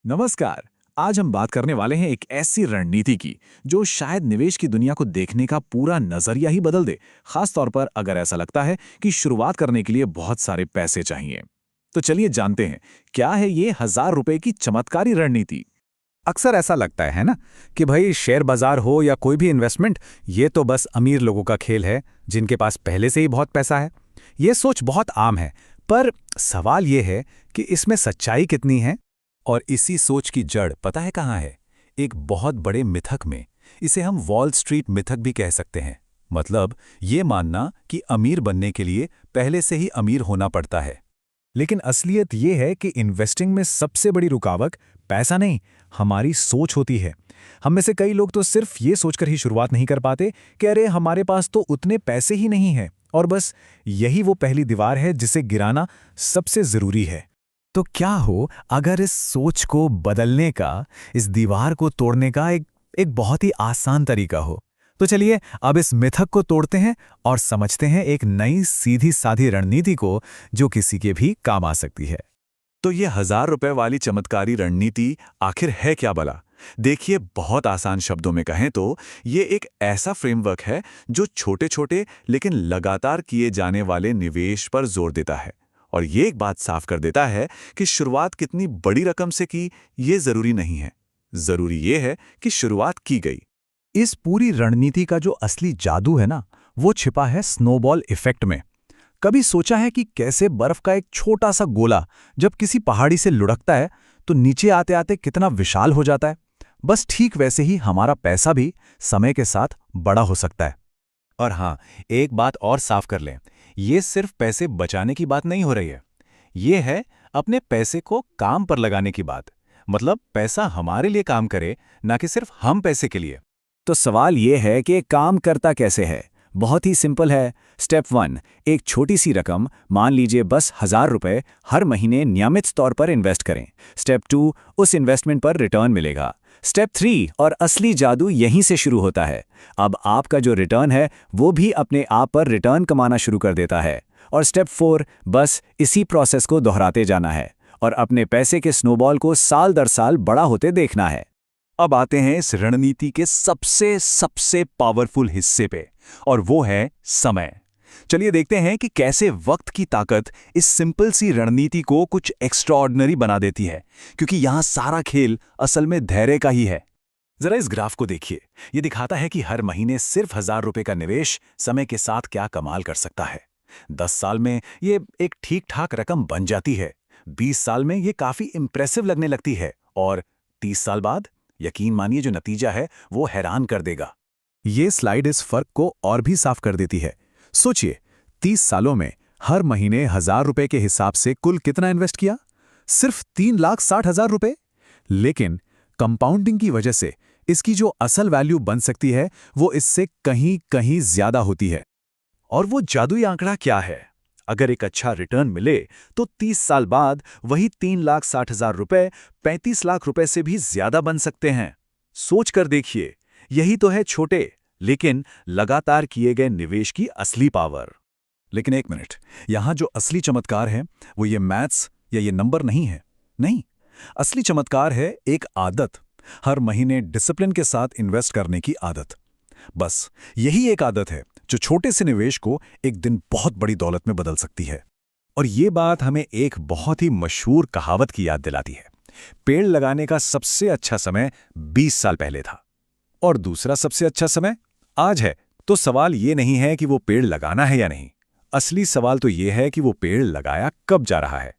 नमस्कार। आज हम बात करने वाले हैं एक ऐसी रणनीति की जो शायद निवेश की दुनिया को देखने का पूरा नजरिया ही बदल दे, खास तौर पर अगर ऐसा लगता है कि शुरुआत करने के लिए बहुत सारे पैसे चाहिए। तो चलिए जानते हैं, क्या है ये 1000 रुपए की चमत्कारी रणनीति। अक्सर ऐसा लगता है ना कि भाई शेयर बाजार हो या कोई भी इन्वेस्टमेंट, ये तो बस अमीर लोगों का खेल है जिनके पास पहले से ही बहुत पैसा है। ये सोच बहुत आम है, पर सवाल ये है कि इसमें सच्चाई कितनी है। और इसी सोच की जड़ पता है कहाँ है? एक बहुत बड़े मिथक में। इसे हम वॉल स्ट्रीट मिथक भी कह सकते हैं। मतलब ये मानना कि अमीर बनने के लिए पहले से ही अमीर होना पड़ता है। लेकिन असलियत ये है कि इन्वेस्टिंग में सबसे बड़ी रुकावट पैसा नहीं, हमारी सोच होती है। हम में से कई लोग तो सिर्फ ये सोचकर ही शुरुआत नहीं कर पाते कि अरे हमारे पास तो उतने पैसे ही नहीं हैं, और बस यही वो पहली दीवार है जिसे गिराना सबसे जरूरी है। तो क्या हो अगर इस सोच को बदलने का, इस दीवार को तोड़ने का एक बहुत ही आसान तरीका हो? तो चलिए अब इस मिथक को तोड़ते हैं और समझते हैं एक नई सीधी साधी रणनीति को जो किसी के भी काम आ सकती है। तो ये 1000 रुपए वाली चमत्कारी रणनीति आखिर है क्या भला? देखिए, बहुत आसान शब्दों में कहें तो ये एक ऐसा फ्रेमवर्क है जो छोटे छोटे लेकिन लगातार किए जाने वाले निवेश पर जोर देता है। और ये एक बात साफ कर देता है कि शुरुआत कितनी बड़ी रकम से की ये जरूरी नहीं है। जरूरी ये है कि शुरुआत की गई। इस पूरी रणनीति का जो असली जादू है ना, वो छिपा है स्नोबॉल इफेक्ट में। कभी सोचा है कि कैसे बर्फ का एक छोटा सा गोला जब किसी पहाड़ी से लुढ़कता है तो नीचे आते आते कितना विशाल हो जाता है? बस ठीक वैसे ही हमारा पैसा भी समय के साथ बड़ा हो सकता है। और हाँ, एक बात और साफ कर लें, ये सिर्फ पैसे बचाने की बात नहीं हो रही है। ये है अपने पैसे को काम पर लगाने की बात। मतलब पैसा हमारे लिए काम करे, ना कि सिर्फ हम पैसे के लिए। तो सवाल ये है कि काम करता कैसे है? बहुत ही सिंपल है। स्टेप 1, एक छोटी सी रकम, मान लीजिए बस 1000 रुपए, हर महीने नियमित तौर पर इन्वेस्ट करें। स्टेप 2, उस इन्वेस्टमेंट पर रिटर्न मिलेगा। स्टेप 3, और असली जादू यहीं से शुरू होता है। अब आपका जो रिटर्न है वो भी अपने आप पर रिटर्न कमाना शुरू कर देता है। और स्टेप 4, बस इसी प्रोसेस को दोहराते जाना है और अपने पैसे के स्नोबॉल को साल दर साल बड़ा होते देखना है। अब आते हैं इस रणनीति के सबसे सबसे पावरफुल हिस्से पे, और वो है समय। चलिए देखते हैं कि कैसे वक्त की ताकत इस सिंपल सी रणनीति को कुछ एक्स्ट्राऑर्डिनरी बना देती है, क्योंकि यहां सारा खेल असल में धैर्य का ही है। जरा इस ग्राफ को देखिए। ये दिखाता है कि हर महीने सिर्फ 1000 रुपए का निवेश समय के साथ क्या कमाल कर सकता है। 10 साल में ये एक ठीक ठाक रकम बन जाती है। 20 साल में ये काफी इंप्रेसिव लगने लगती है, और 30 साल बाद यकीन मानिए जो नतीजा है वो हैरान कर देगा। ये स्लाइड इस फर्क को और भी साफ कर देती है। सोचिए, 30 सालों में हर महीने 1000 रुपए के हिसाब से कुल कितना इन्वेस्ट किया? सिर्फ 3,60,000 रुपए। लेकिन कंपाउंडिंग की वजह से इसकी जो असल वैल्यू बन सकती है वो इससे कहीं कहीं ज्यादा होती है। और वो जादुई आंकड़ा क्या है? अगर एक अच्छा रिटर्न मिले तो 30 साल बाद वही 3,60,000 रुपए 35 लाख रुपए से भी ज्यादा बन सकते हैं। सोच कर देखिए, यही तो है छोटे लेकिन लगातार किए गए निवेश की असली पावर। लेकिन एक मिनट, यहां जो असली चमत्कार है वो ये मैथ्स या ये नंबर नहीं है। नहीं, असली चमत्कार है एक आदत। हर महीने डिसिप्लिन के साथ इन्वेस्ट करने की आदत। बस यही एक आदत है जो छोटे से निवेश को एक दिन बहुत बड़ी दौलत में बदल सकती है। और ये बात हमें एक बहुत ही मशहूर कहावत की याद दिलाती है। पेड़ लगाने का सबसे अच्छा समय 20 साल पहले था, और दूसरा सबसे अच्छा समय आज है। तो सवाल ये नहीं है कि वो पेड़ लगाना है या नहीं। असली सवाल तो ये है कि वो पेड़ लगाया कब जा रहा है।